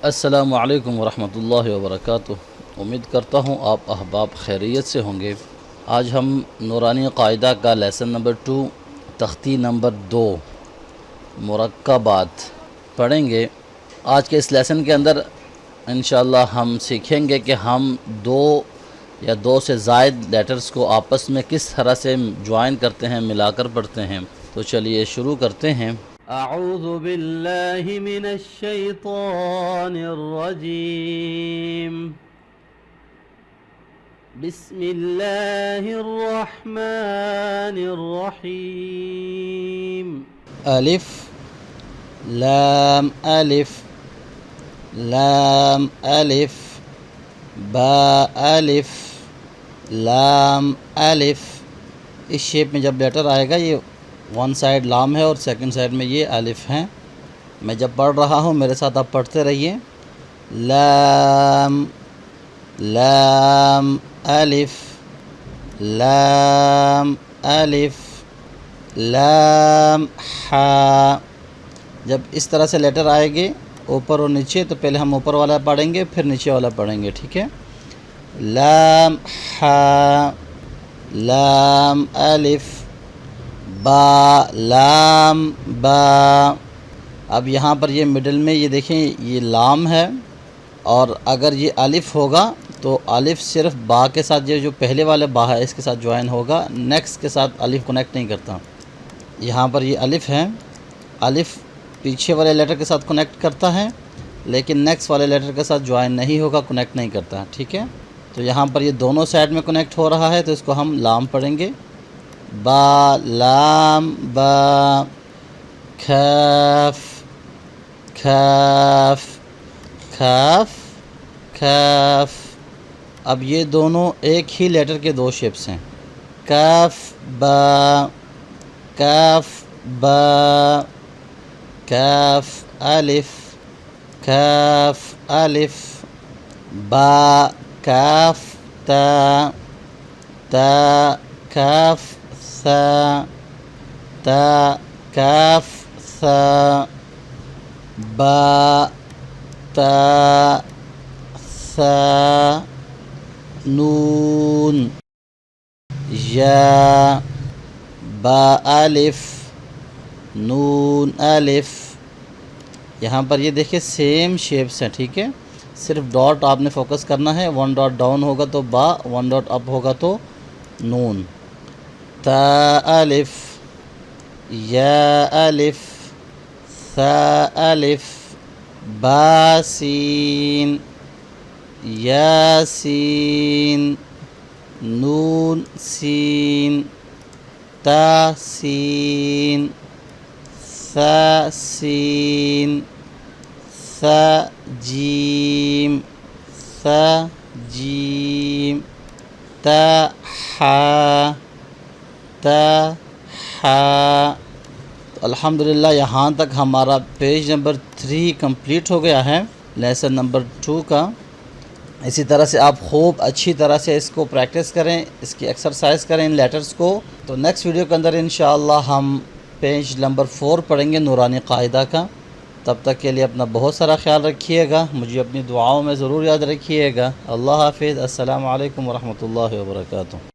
السلام علیکم ورحمۃ اللہ وبرکاتہ۔ امید کرتا ہوں آپ احباب خیریت سے ہوں گے۔ آج ہم نورانی قاعدہ کا لیسن نمبر 2 تختی نمبر 2 مرکبات پڑھیں گے۔ آج کے اس لیسن کے اندر انشاءاللہ ہم سیکھیں گے کہ ہم دو یا دو سے زائد لیٹرز کو آپس میں کس طرح سے جوائن کرتے ہیں، ملا کر پڑھتے ہیں۔ تو چلیے شروع کرتے ہیں۔ اعوذ باللہ من الشیطان الرجیم، بسم اللہ الرحمن الرحیم۔ الف لام الف لام الف با الف لام الف۔ اس شیپ میں جب لیٹر آئے گا، یہ ون سائڈ لام ہے اور سیکنڈ سائڈ میں یہ الف ہیں۔ میں جب پڑھ رہا ہوں میرے ساتھ آپ پڑھتے رہیے۔ لام لام الف لام الف لام حا۔ جب اس طرح سے لیٹر آئے گے اوپر اور نیچے، تو پہلے ہم اوپر والا پڑھیں گے پھر نیچے والا پڑھیں گے، ٹھیک ہے؟ لام حا لام الف با لام با۔ اب یہاں پر یہ مڈل میں یہ دیکھیں یہ لام ہے، اور اگر یہ الف ہوگا تو الف صرف با کے ساتھ، جو پہلے والے با ہے اس کے ساتھ جوائن ہوگا، نیکسٹ کے ساتھ الف کنیکٹ نہیں کرتا۔ یہاں پر یہ الف ہے، الف پیچھے والے لیٹر کے ساتھ کنیکٹ کرتا ہے لیکن نیکسٹ والے لیٹر کے ساتھ جوائن نہیں ہوگا، کنیکٹ نہیں کرتا، ٹھیک ہے؟ تو یہاں پر یہ دونوں سائڈ میں کنیکٹ ہو رہا ہے، تو اس کو ہم لام پڑھیں گے۔ با لام با کاف کاف کاف کاف۔ اب یہ دونوں ایک ہی لیٹر کے دو شیپس ہیں۔ کاف با کاف با کاف الف کاف الف با کاف تا تا کاف ثا تا کاف ثا با تا ثا نون یا با الف نون الف۔ یہاں پر یہ دیکھیں سیم شیپس ہیں، ٹھیک ہے؟ صرف ڈاٹ آپ نے فوکس کرنا ہے، ون ڈاٹ ڈاؤن ہوگا تو با، ون ڈاٹ اپ ہوگا تو نون۔ تا الف یا الف ثا الف با سین یا سین نون سین تا سین ثا سین ثا جیم ثا جیم تا حا تا حا۔ الحمدللہ یہاں تک ہمارا پیج نمبر 3 کمپلیٹ ہو گیا ہے لیسن نمبر 2 کا۔ اسی طرح سے آپ خوب اچھی طرح سے اس کو پریکٹس کریں، اس کی ایکسرسائز کریں ان لیٹرز کو۔ تو نیکسٹ ویڈیو کے اندر انشاءاللہ ہم پیج نمبر 4 پڑھیں گے نورانی قاعدہ کا۔ تب تک کے لیے اپنا بہت سارا خیال رکھیے گا، مجھے اپنی دعاؤں میں ضرور یاد رکھیے گا۔ اللہ حافظ، السلام علیکم ورحمۃ اللہ وبرکاتہ۔